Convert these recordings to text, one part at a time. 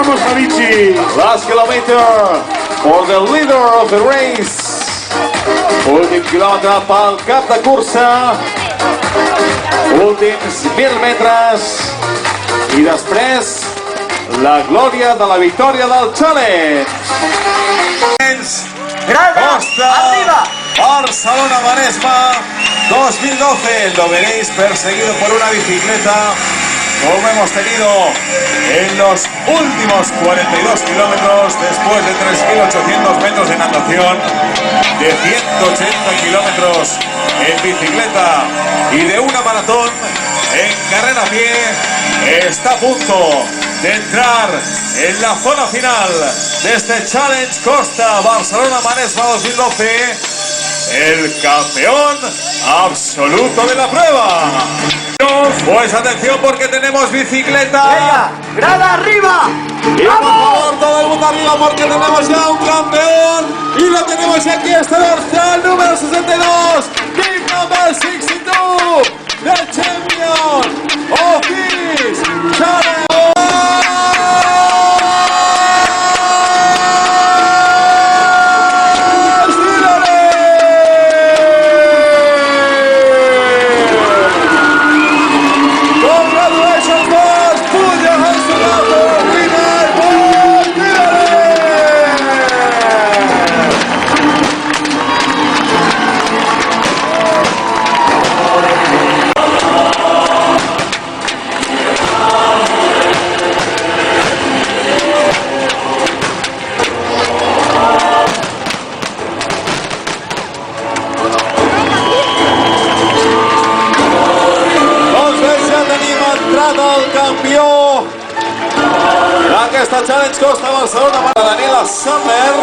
Last kilometer for the leader of the race. Últim quilòmetre pel cap de cursa. Últims 1.000 metres. I després la glòria de la victòria del Challenge. Costa, Barcelona-Maresma 2012. Lo veréis perseguido por una bicicleta como hemos tenido en los últimos 42 kilómetros después de 3.800 metros de natación, de 180 kilómetros en bicicleta y de una maratón en carrera a pie. Está a punto de entrar en la zona final de este Challenge Costa Barcelona-Maresma 2012, el campeón absoluto de la prueba. Pues atención porque tenemos bicicleta. ¡Venga! ¡Grada arriba! Y por favor, todo el mundo arriba porque tenemos ya un campeón. Y lo tenemos aquí, este dorsal número 62. Big number 62. The champion of this challenge. El campió d'aquesta Challenge Costa Barcelona, Daniela Sandler.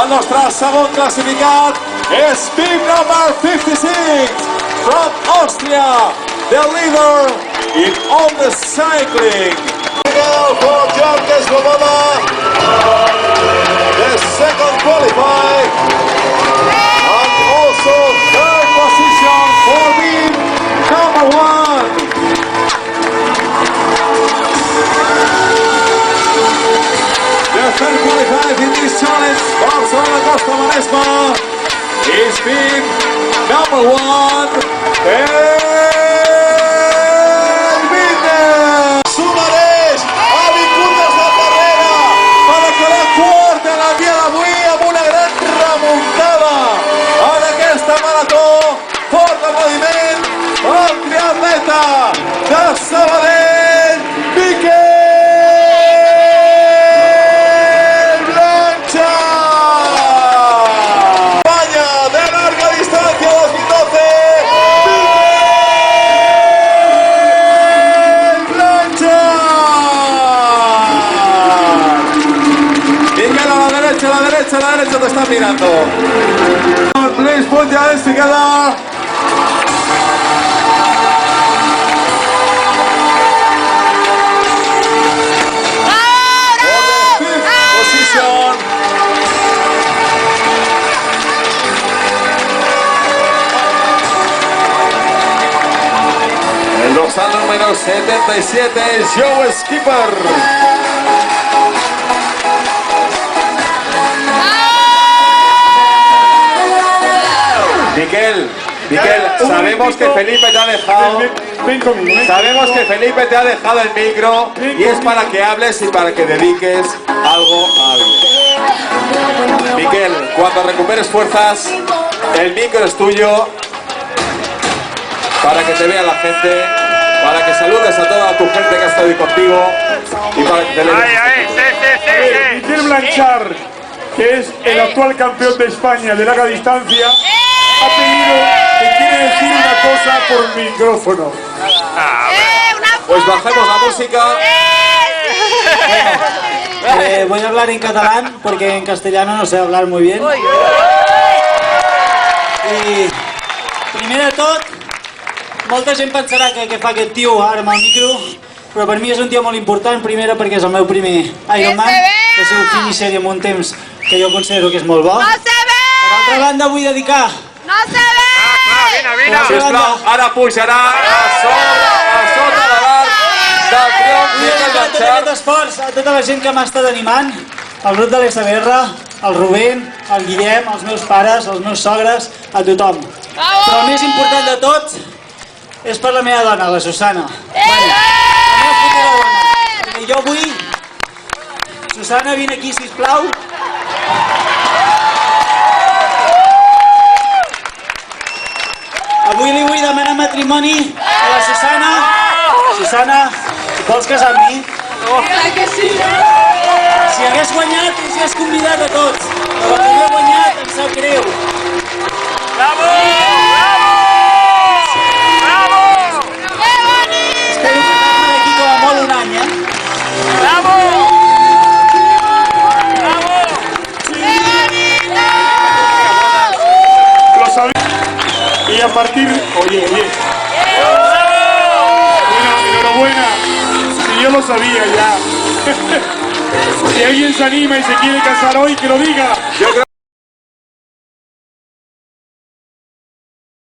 El nostre segon classificat és bib number 56 from Austria, the leader in all the cycling. For Jorge Svoboda, the second qualified, and also third position for bib number 1. The third qualified in this challenge, Barcelona Costa Maresma, is bib number 1, el Vidne. Sumareix a 20 curtes de carrera per acabar quart en el dia d'avui amb una gran remuntada en aquesta marató. Fort aplaudiment al triatleta de Sabadell, Miquel Blancha. España de larga distancia 2012, Miquel Blancha. Miquel, a la derecha, te están mirando. Please put your hands together. El dorsal número 77 es Joe Skipper. Miquel, sabemos que Felipe te ha dejado. Sabemos que Felipe te ha dejado el micro y es para que hables y para que dediques algo a alguien. Miquel, cuando recuperes fuerzas, el micro es tuyo para que te vea la gente, para que saludes a toda tu gente que ha estado ahí contigo y para que te lees. Miquel Blanchar, que es el actual campeón de España de larga distancia, ha pedido que quiere decir una cosa por micrófono. Pues bajemos la música. Voy a hablar en catalán porque en castellano no sé hablar muy bien. I primer de tot, molta gent pensarà que què fa aquest tio ara amb el micro, però per mi és un tio molt important, primera perquè és el meu primer Ironman, que ha sigut finisher amb un temps que jo considero que és molt bo. Per altra banda vull dedicar... No se ve! Sisplau, ara pujarà a sota de l'arc del triomf dedicat tot aquest esforç a tota la gent que m'ha estat animant, al grup de l'SBR, al Rubén, al Guillem, als meus pares, als meus sogres, a tothom. Però el més important de tot és per la meva dona, la Susana. Vale. La meva futura dona. Perquè jo vull... Susana, vine aquí, sisplau. Avui li vull demanar matrimoni a la Susana. Susana, vols casar amb mi? Clar que sí! Si hagués guanyat, us hagués convidat a tots. Però com no he guanyat, em sap greu. Bravo! Bravo! Bravo! Espero quedar-me d'aquí com a molt un any, eh? Bravo! Lo sabía. Y a partir... Oye. Bueno, enhorabuena. Si yo lo sabía ya. Si alguien se anima y se quiere casar hoy, que lo diga.